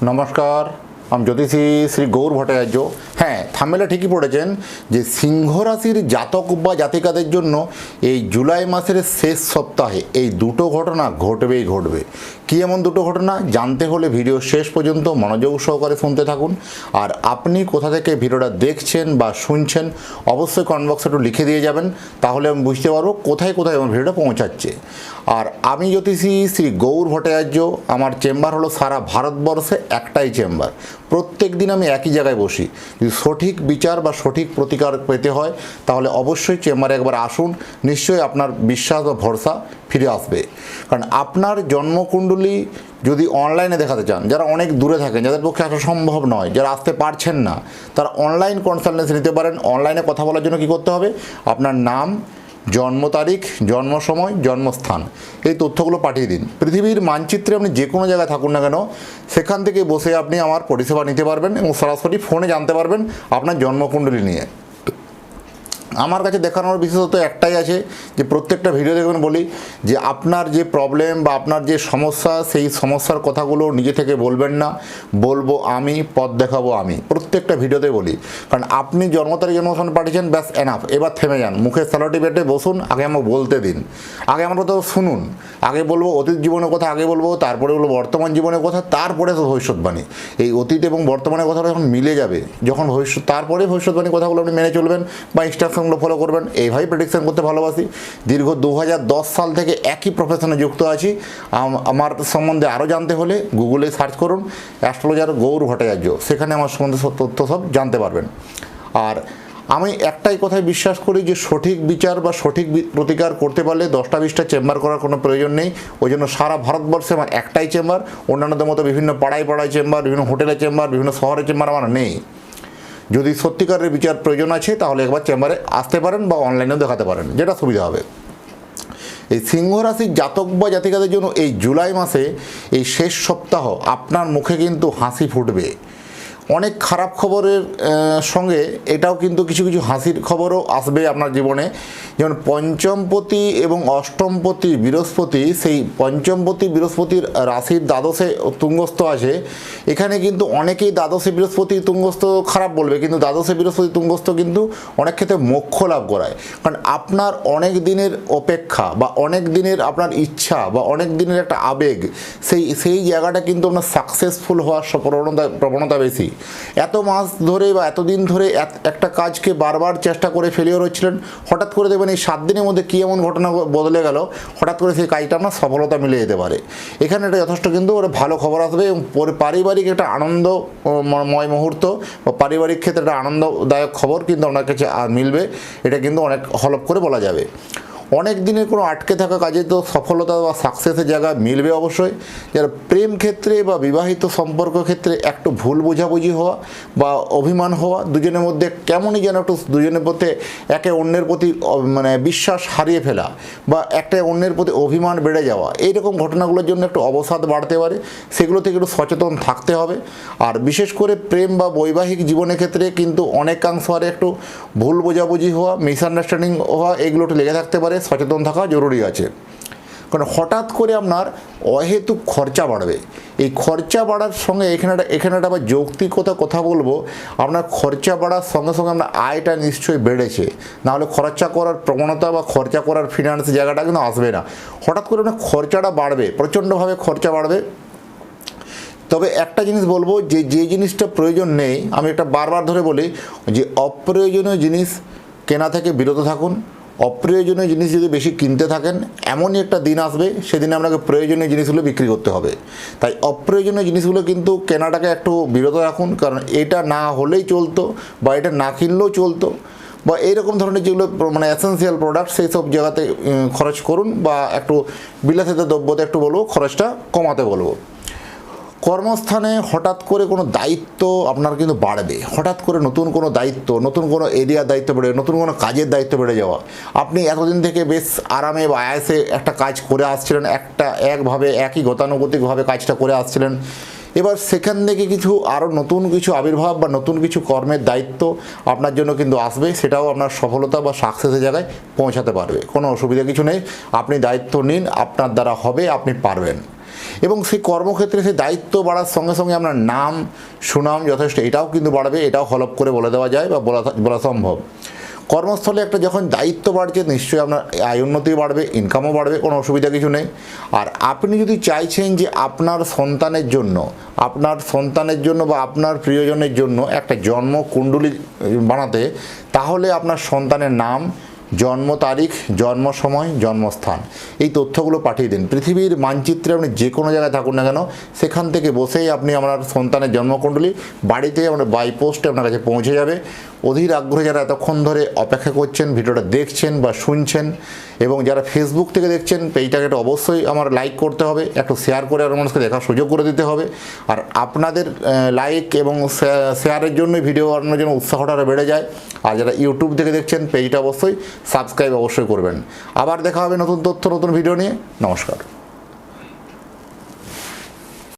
নমস্কার, আমি জ্যোতিষী শ্রী গৌর ভট্টাচার্য। হ্যাঁ, থাম্বনেলে ঠিকই পড়েছেন যে সিংহ রাশির জাতক বা জাতিকাদের জন্য এই জুলাই মাসের শেষ সপ্তাহে এই দুটো ঘটনা ঘটবেই ঘটবে। কী এমন দুটো ঘটনা জানতে হলে ভিডিও শেষ পর্যন্ত মনোযোগ সহকারে শুনতে থাকুন। আর আপনি কোথা থেকে ভিডিওটা দেখছেন বা শুনছেন অবশ্যই কমেন্ট বক্সে একটু লিখে দিয়ে যাবেন, তাহলে আমি বুঝতে পারবো কোথায় কোথায় আমার ভিডিওটা পৌঁছাচ্ছে। আর আমি জ্যোতিষী শ্রী গৌর ভট্টাচার্য, আমার চেম্বার হলো সারা ভারতবর্ষে একটাই চেম্বার। প্রত্যেক দিন আমি একই জায়গায় বসি। যদি সঠিক বিচার বা সঠিক প্রতিকার পেতে হয় তাহলে অবশ্যই চেম্বারে একবার আসুন, নিশ্চয়ই আপনার বিশ্বাস বা ভরসা ফিরে আসবে। কারণ আপনার জন্মকুণ্ডলী যদি অনলাইনে দেখাতে চান, যারা অনেক দূরে থাকেন, যাদের পক্ষে আসা সম্ভব নয়, যারা আসতে পারছেন না, তারা অনলাইন কনসালটেন্সি নিতে পারেন। অনলাইনে কথা বলার জন্য কী করতে হবে? আপনার নাম, জন্ম তারিখ, জন্ম সময়, জন্মস্থান, এই তথ্যগুলো পাঠিয়ে দিন। পৃথিবীর মানচিত্রে আপনি যে কোনো জায়গায় থাকুন না কেন, সেখান থেকে বসে আপনি আমার পরিষেবা নিতে পারবেন এবং সরাসরি ফোনে জানতে পারবেন আপনার জন্মকুণ্ডলী নিয়ে। আমার কাছে দেখানোর বিশেষত একটাই আছে যে প্রত্যেকটা ভিডিও দেখবেন বলি যে আপনার যে প্রবলেম বা আপনার যে সমস্যা, সেই সমস্যার কথাগুলো নিজে থেকে বলবেন না, বলবো আমি, পথ দেখাবো আমি। প্রত্যেকটা ভিডিওতে বলি, কারণ আপনি জন্ম তারিখ জন্মস্থান পাঠিয়েছেন, ব্যাস এনাফ। এবার থেমে যান, মুখে স্যালাটি বেটে বসুন, আগে আমাকে বলতে দিন, আগে আমার কথা শুনুন। আগে বলবো অতীত জীবনের কথা, আগে বলবো, তারপরে বলবো বর্তমান জীবনের কথা, তারপরে তো ভবিষ্যৎবাণী। এই অতীত এবং বর্তমানের কথাটা যখন মিলে যাবে, যখন তারপরে ভবিষ্যৎবাণী কথাগুলো আপনি মেনে চলবেন বা ইনস্ট্রাকশনগুলো ফলো করবেন। এইভাবেই প্রেডিকশন করতে ভালোবাসি। দীর্ঘ 2010 সাল থেকে একই প্রফেশনে যুক্ত আছি। আমার সম্বন্ধে আরও জানতে হলে গুগলে সার্চ করুন অ্যাস্ট্রোলজার গৌর ভট্টাচার্য, সেখানে আমার সম্বন্ধে তথ্য সব জানতে পারবেন। আর আমি একটাই কথায় বিশ্বাস করি যে সঠিক বিচার বা সঠিক প্রতিকার করতে পারলে 10টা-20টা চেম্বার করার কোনো প্রয়োজন নেই। ওই জন্য সারা ভারতবর্ষে আমার একটাই চেম্বার। অন্যান্যদের মতো বিভিন্ন পাড়ায় পাড়ায় চেম্বার, বিভিন্ন হোটেলে চেম্বার, বিভিন্ন শহরের চেম্বার আমার নেই। যদি সত্যিকারের বিচার প্রয়োজন আছে তাহলে একবার চেম্বারে আসতে পারেন বা অনলাইনেও দেখাতে পারেন, যেটা সুবিধা হবে। এই সিংহ রাশির জাতক বা জাতিকাদের জন্য এই জুলাই মাসে এই শেষ সপ্তাহ আপনার মুখে কিন্তু হাসি ফুটবে। অনেক খারাপ খবরের সঙ্গে এটাও কিন্তু কিছু কিছু হাসির খবরও আসবে আপনার জীবনে। যেমন পঞ্চমপতি এবং অষ্টমপতি বৃহস্পতি, সেই পঞ্চমপতি বৃহস্পতির রাশির দ্বাদশে তুঙ্গস্থ আছে। এখানে কিন্তু অনেকেই দ্বাদশে বৃহস্পতি তুঙ্গস্থ খারাপ বলবে, কিন্তু দ্বাদশে বৃহস্পতি তুঙ্গস্থ কিন্তু অনেক ক্ষেত্রে মোক্ষ লাভ করায়। কারণ আপনার অনেক দিনের অপেক্ষা বা অনেক দিনের আপনার ইচ্ছা বা অনেক দিনের একটা আবেগ, সেই জায়গাটা কিন্তু আপনার সাকসেসফুল হওয়ার প্রবণতা বেশি। এত মাস ধরে বা এতদিন ধরে একটা কাজকে বারবার চেষ্টা করে ফেলিওর হচ্ছিলেন, হঠাৎ করে দেখবেন এই 7 দিনের মধ্যে কী এমন ঘটনা বদলে গেল, হঠাৎ করে সেই কাজটা আপনার সফলতা মিলে যেতে পারে। এখানে এটা যথেষ্ট কিন্তু ওরা ভালো খবর আসবে এবং পারিবারিক একটা আনন্দময় মুহূর্ত বা পারিবারিক ক্ষেত্রে একটা আনন্দদায়ক খবর কিন্তু আপনার কাছে মিলবে। এটা কিন্তু অনেক হলফ করে বলা যাবে। অনেক দিনের কোনো আটকে থাকা কাজে তো সফলতা বা সাকসেসের জায়গা মিলবে অবশ্যই। যারা প্রেম ক্ষেত্রে বা বিবাহিত সম্পর্ক ক্ষেত্রে একটু ভুল বোঝাবুঝি হওয়া বা অভিমান হওয়া, দুজনের মধ্যে কেমনই যেন একটু দুজনের প্রতি একে অন্যের প্রতি মানে বিশ্বাস হারিয়ে ফেলা বা একটা অন্যের প্রতি অভিমান বেড়ে যাওয়া, এইরকম ঘটনাগুলোর জন্য একটু অবসাদ বাড়তে পারে। সেগুলো থেকে একটু সচেতন থাকতে হবে। আর বিশেষ করে প্রেম বা বৈবাহিক জীবনের ক্ষেত্রে কিন্তু অনেকাংশ আরে একটু ভুল বোঝাবুঝি হওয়া, মিসআন্ডারস্ট্যান্ডিং হওয়া, এগুলো একটু লেগে থাকতে পারে। সচেতন থাকা জরুরি আছে। কারণ হঠাৎ করে আপনার অহেতুক খরচা বাড়বে। এই খরচা বাড়ার সঙ্গে এখানে একটা আবার যৌক্তিকতা কথা বলবো, আপনার খরচা বাড়ার সঙ্গে সঙ্গে আপনার আয়টা নিশ্চয়ই বেড়েছে, নাহলে খরচা করার প্রবণতা বা খরচা করার ফিনান্স জায়গাটা কিন্তু আসবে না। হঠাৎ করে আপনার খরচাটা বাড়বে, প্রচণ্ডভাবে খরচা বাড়বে। তবে একটা জিনিস বলবো যে জিনিসটা প্রয়োজন নেই, আমি এটা বারবার ধরে বলি যে অপ্রয়োজনীয় জিনিস কেনা থেকে বিরত থাকুন। অপ্রয়োজনীয় জিনিস যদি বেশি কিনতে থাকেন, এমনই একটা দিন আসবে সেদিনে আপনাকে প্রয়োজনীয় জিনিসগুলো বিক্রি করতে হবে। তাই অপ্রয়োজনীয় জিনিসগুলো কিন্তু কেনাটাকে একটু বিরত রাখুন, কারণ এটা না হলেই চলতো বা এটা না কিনলেও চলতো বা এইরকম ধরনের যেগুলো মানে এসেন্সিয়াল প্রোডাক্ট, সেই সব জায়গাতে খরচ করুন বা একটু বিলাসিত দ্রব্যতে একটু বলবো খরচটা কমাতে বলবো। কর্মস্থানে হঠাৎ করে কোনো দায়িত্ব আপনার কিন্তু বাড়বে। হঠাৎ করে নতুন কোনো দায়িত্ব, নতুন কোনো এরিয়ার দায়িত্ব বেড়ে, নতুন কোনো কাজের দায়িত্ব বেড়ে যাওয়া। আপনি এতদিন থেকে বেশ আরামে বা আয়াসে একটা কাজ করে আসছিলেন, একভাবে একই গতানুগতিকভাবে কাজটা করে আসছিলেন। এবার সেখান থেকে কিছু আরও নতুন কিছু আবির্ভাব বা নতুন কিছু কর্মের দায়িত্ব আপনার জন্য কিন্তু আসবে। সেটাও আপনার সফলতা বা সাকসেসের জায়গায় পৌঁছাতে পারবে। কোনো অসুবিধা কিছু নেই, আপনি দায়িত্ব নিন, আপনার দ্বারা হবে, আপনি পারবেন। এবং সেই কর্মক্ষেত্রে সেই দায়িত্ব বাড়ার সঙ্গে সঙ্গে আপনার নাম সুনাম যথেষ্ট এটাও কিন্তু বাড়বে, এটাও হলপ করে বলে দেওয়া যায় বা বলা সম্ভব। কর্মস্থলে একটা যখন দায়িত্ব বাড়ছে নিশ্চয়ই আপনার আয় উন্নতি বাড়বে, ইনকামও বাড়বে, কোনো অসুবিধা কিছু নেই। আর আপনি যদি চাইছেন যে আপনার সন্তানের জন্য বা আপনার প্রিয়জনের জন্য একটা জন্ম কুণ্ডলী বানাতে, তাহলে আপনার সন্তানের নাম, জন্ম তারিখ, জন্ম সময়, জন্মস্থান এই তথ্যগুলো পাঠিয়ে দিন। পৃথিবীর মানচিত্রে আপনি যে কোনো জায়গায় থাকুন না কেন, সেখান থেকে বসেই আপনি আপনার সন্তানের জন্মকুণ্ডলী বাড়িতে আপনার বাই পোস্টে আপনার কাছে পৌঁছে যাবে। অধীর আগ্রহে যারা এতক্ষণ ধরে অপেক্ষা করছেন, ভিডিওটা দেখছেন বা শুনছেন, এবং যারা ফেসবুক থেকে দেখছেন পেজটাকে একটু অবশ্যই আমার লাইক করতে হবে, একটু শেয়ার করে আরও মানুষকে দেখার সুযোগ করে দিতে হবে। আর আপনাদের লাইক এবং শেয়ারের জন্যই ভিডিও বানানোর জন্য উৎসাহটা আরও বেড়ে যায়। আর যারা ইউটিউব থেকে দেখছেন পেজটা অবশ্যই সাবস্ক্রাইব অবশ্যই করবেন। আবার দেখা হবে নতুন তথ্য নতুন ভিডিও নিয়ে। নমস্কার।